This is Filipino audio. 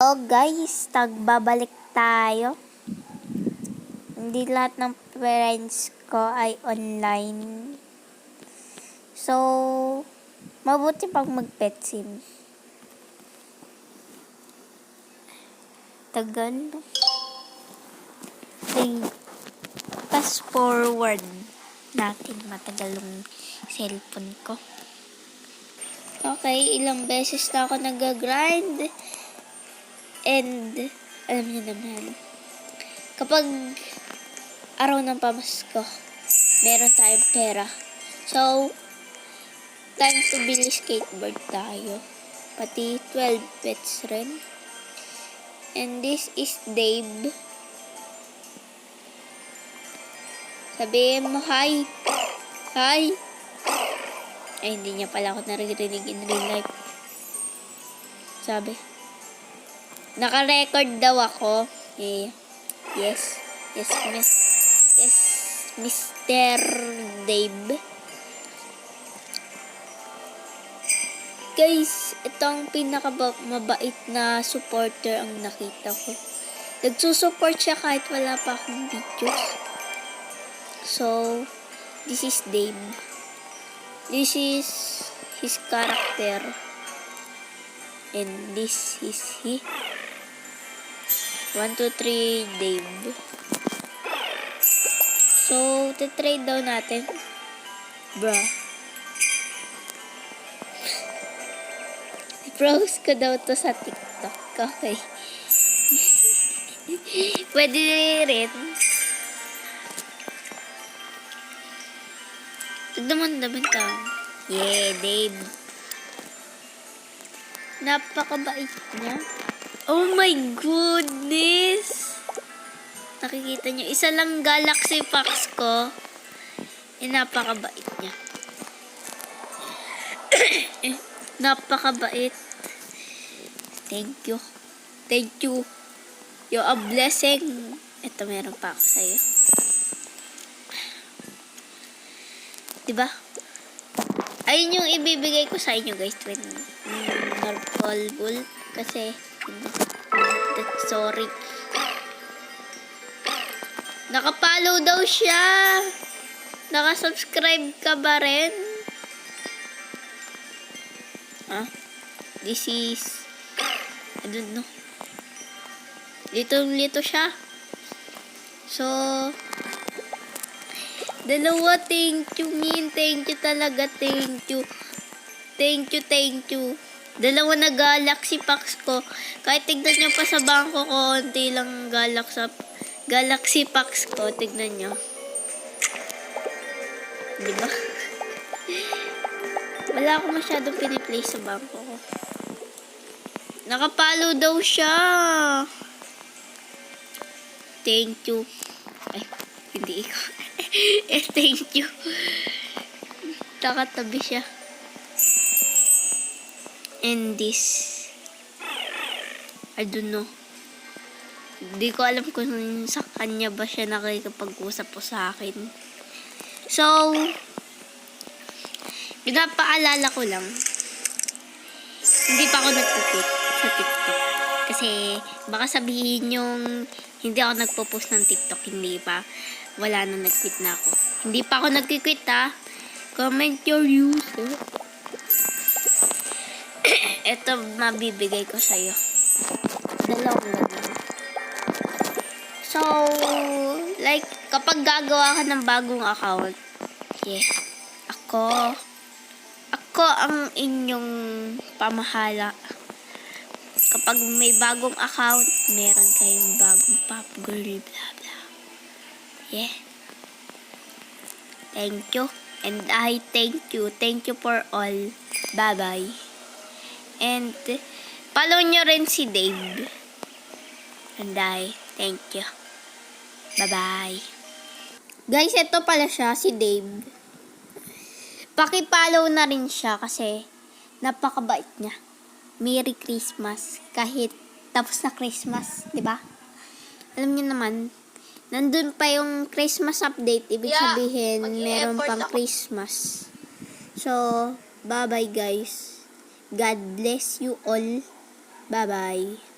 So guys, tagbabalik tayo. Hindi lahat ng friends ko ay online. So, mabuti pang mag-pet sim. Tagal. Fast forward natin, matagal yung cellphone ko. Okay, ilang beses na ako nag-grind. And, alam niyo naman, kapag araw ng pamasko, meron tayong pera. So, time to bili skateboard tayo. Pati 12 pets rin. And this is Dave. Sabihin mo, hi. Hi. Ay, hindi niya pala ako naririnig in real life. Sabi. Naka-record daw ako. Eh, yes. Yes, miss. Yes, Mr. Dave. Guys, ito ang pinakamabait na supporter ang nakita ko. Nagsusupport siya kahit wala pa akong videos. So, this is Dave. This is his character. And this is he. 1, 2, 3, Dave. So, titrade daw natin. Bruh. I-browse ko daw to sa TikTok. Okay. Pwede rin. Daman tao. Yeah, Dave. Napakabait niya. Oh my goodness! Nakikita niyo, isa lang Galaxy Fox ko. Napakabait niya. Napakabait. Thank you. Thank you. You're a blessing. Ito, meron pa ako sa'yo. Diba? Ayun yung ibibigay ko sa inyo, guys. Marble bull. Kasi, sorry. Nakapollow daw siya. Nakasubscribe ka ba rin? This is, I don't know. Litong-lito siya. So, dalawa, thank you, Min. Thank you talaga, thank you. Thank you. Dalawa na Galaxy Packs ko. Kahit tignan nyo pa sa bangko ko, konti lang Galaxy Packs ko. Tignan nyo. Diba? Wala ako masyadong piniplay sa bangko ko. Nakapollow daw siya. Thank you. Ay, hindi ikaw. Thank you. Nakatabi siya. And this, I don't know. Hindi ko alam kung sa kanya ba siya nakikipag-usap po sa akin. So, pinapaalala ko lang, hindi pa ako nagpo-post sa TikTok. Kasi, baka sabihin yung hindi ako nagpo-post ng TikTok, hindi pa. Wala na, nag-quit na ako. Hindi pa ako nag-quit, ha. Comment your user. Ito, mabibigay ko sa'yo. Dalawang ganun. So, like, kapag gagawa ka ng bagong account, yeah, ako ang inyong pamahala. Kapag may bagong account, meron kayong bagong pop girl, blah, blah. Yeah. Thank you. And I thank you. Thank you for all. Bye-bye. And, follow nyo rin si Dave. And I thank you. Bye-bye. Guys, ito pala siya, si Dave. Paki-follow na rin siya kasi napakabait niya. Merry Christmas. Kahit tapos na Christmas, di ba? Alam niyo naman, nandun pa yung Christmas update. Ibig sabihin, meron pang Christmas. So, bye-bye guys. God bless you all. Bye-bye.